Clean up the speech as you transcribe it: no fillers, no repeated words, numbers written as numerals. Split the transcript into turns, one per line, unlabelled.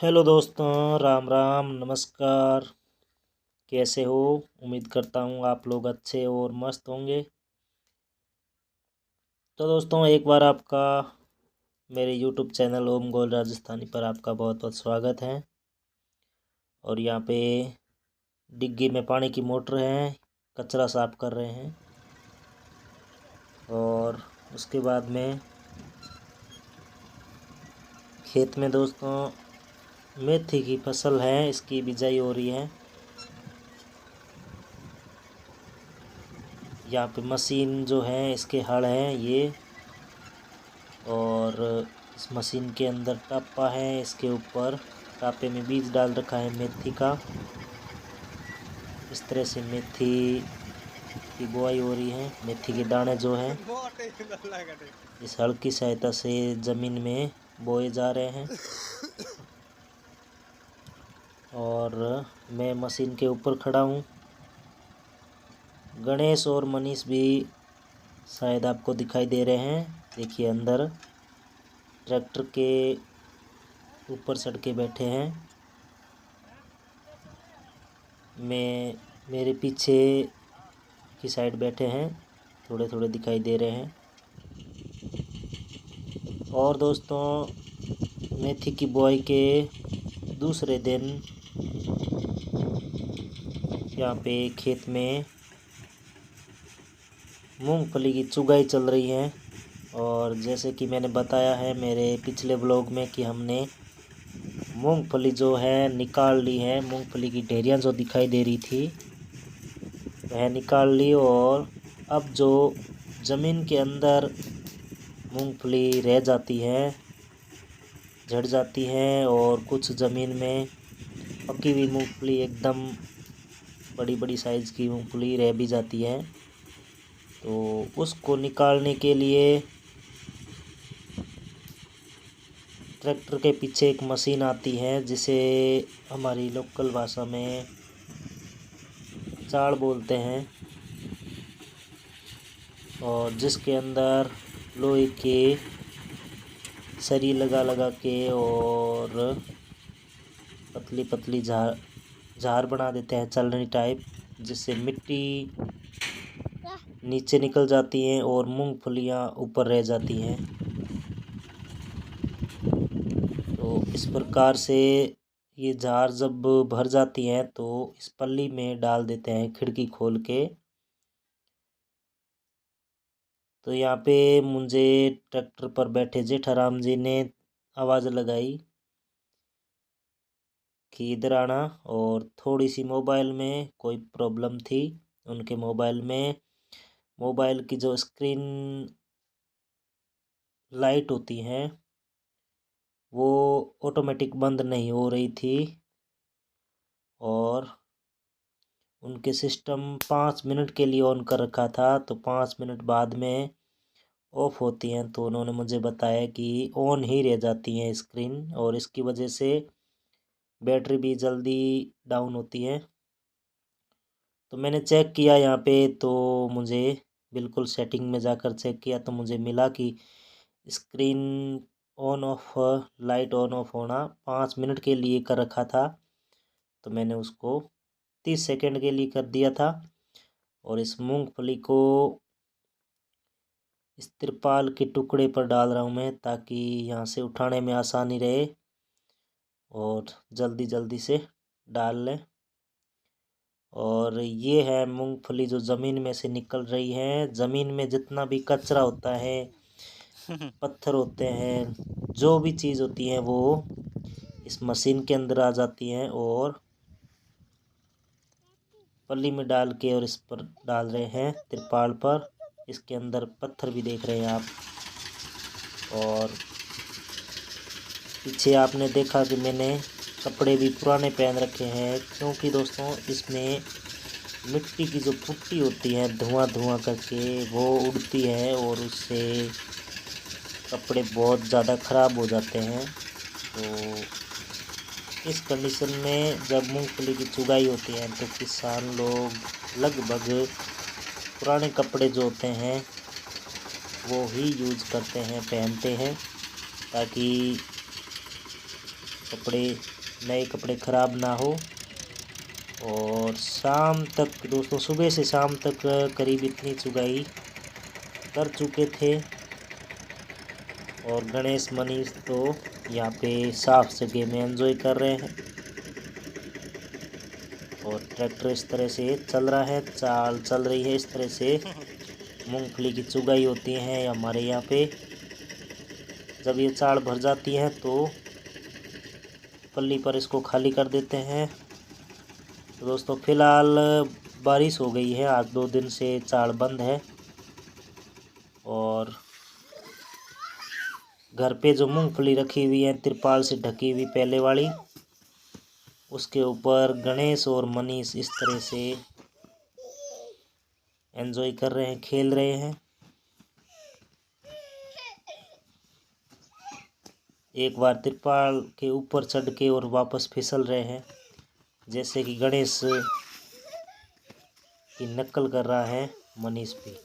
Hello दोस्तों, राम राम, नमस्कार। कैसे हो? उम्मीद करता हूँ आप लोग अच्छे और मस्त होंगे। तो दोस्तों, एक बार आपका मेरे यूट्यूब चैनल ओम गोल राजस्थानी पर आपका बहुत बहुत स्वागत है। और यहाँ पे डिग्गी में पानी की मोटर है, कचरा साफ कर रहे हैं। और उसके बाद में खेत में दोस्तों मेथी की फसल है, इसकी बिजाई हो रही है। यहाँ पे मशीन जो है इसके हड़ हैं ये, और इस मशीन के अंदर टापा है, इसके ऊपर टापे में बीज डाल रखा है मेथी का। इस तरह से मेथी की बुआई हो रही है। मेथी के दाने जो हैं इस हल की सहायता से ज़मीन में बोए जा रहे हैं। और मैं मशीन के ऊपर खड़ा हूँ। गणेश और मनीष भी शायद आपको दिखाई दे रहे हैं। देखिए, अंदर ट्रैक्टर के ऊपर चढ़ के बैठे हैं। मेरे पीछे की साइड बैठे हैं, थोड़े थोड़े दिखाई दे रहे हैं। और दोस्तों, मेथी की बुआई के दूसरे दिन यहाँ पे खेत में मूंगफली की चुगाई चल रही है। और जैसे कि मैंने बताया है मेरे पिछले ब्लॉग में कि हमने मूंगफली जो है निकाल ली है। मूंगफली की ढेरियाँ जो दिखाई दे रही थी वह निकाल ली। और अब जो ज़मीन के अंदर मूंगफली रह जाती है, झड़ जाती है, और कुछ ज़मीन में पकी हुई मूंगफली एकदम बड़ी बड़ी साइज़ की मूंगफली रह भी जाती है। तो उसको निकालने के लिए ट्रैक्टर के पीछे एक मशीन आती है, जिसे हमारी लोकल भाषा में चाड़ बोलते हैं। और जिसके अंदर लोहे के सरी लगा लगा के और पतली पतली झार बना देते हैं, चलनी टाइप, जिससे मिट्टी नीचे निकल जाती है और मूंगफलियां ऊपर रह जाती हैं। तो इस प्रकार से ये झार जब भर जाती हैं तो इस पल्ली में डाल देते हैं खिड़की खोल के। तो यहाँ पे मुझे ट्रैक्टर पर बैठे जेठाराम जी ने आवाज़ लगाई कि इधर आना। और थोड़ी सी मोबाइल में कोई प्रॉब्लम थी। उनके मोबाइल की जो स्क्रीन लाइट होती हैं वो ऑटोमेटिक बंद नहीं हो रही थी। और उनके सिस्टम 5 मिनट के लिए ऑन कर रखा था, तो 5 मिनट बाद में ऑफ होती हैं। तो उन्होंने मुझे बताया कि ऑन ही रह जाती हैं स्क्रीन, और इसकी वजह से बैटरी भी जल्दी डाउन होती है। तो मैंने चेक किया यहाँ पे, तो मुझे बिल्कुल सेटिंग में जाकर चेक किया तो मुझे मिला कि screen on off, light on off होना 5 मिनट के लिए कर रखा था। तो मैंने उसको 30 सेकंड के लिए कर दिया था। और इस मूंगफली को इस तिरपाल के टुकड़े पर डाल रहा हूँ मैं, ताकि यहाँ से उठाने में आसानी रहे और जल्दी जल्दी से डाल लें। और ये है मूंगफली जो ज़मीन में से निकल रही है। ज़मीन में जितना भी कचरा होता है, पत्थर होते हैं, जो भी चीज़ होती है वो इस मशीन के अंदर आ जाती हैं और पल्ली में डाल के और इस पर डाल रहे हैं तिरपाल पर। इसके अंदर पत्थर भी देख रहे हैं आप। और पीछे आपने देखा कि मैंने कपड़े भी पुराने पहन रखे हैं, क्योंकि दोस्तों इसमें मिट्टी की जो पुट्टी होती है धुआं धुआं करके वो उड़ती है, और उससे कपड़े बहुत ज़्यादा ख़राब हो जाते हैं। तो इस कंडीशन में जब मूंगफली की चुगाई होती है तो किसान लोग लगभग पुराने कपड़े जो होते हैं वो ही यूज़ करते हैं, पहनते हैं, ताकि कपड़े नए कपड़े ख़राब ना हो। और शाम तक दोस्तों, सुबह से शाम तक करीब इतनी चुगाई कर चुके थे। और गणेश मनीष तो यहाँ पे साफ जगह में एंजॉय कर रहे हैं। और ट्रैक्टर इस तरह से चल रहा है, चाल चल रही है। इस तरह से मूंगफली की चुगाई होती है हमारे यहाँ पे। जब ये चाल भर जाती है तो पल्ली पर इसको खाली कर देते हैं। तो दोस्तों फ़िलहाल बारिश हो गई है, आज 2 दिन से चाल बंद है। और घर पे जो मूंगफली रखी हुई है तिरपाल से ढकी हुई पहले वाली, उसके ऊपर गणेश और मनीष इस तरह से एंजॉय कर रहे हैं, खेल रहे हैं। एक बार तिरपाल के ऊपर चढ़ के और वापस फिसल रहे हैं, जैसे कि गणेश की नकल कर रहा है मनीष भी।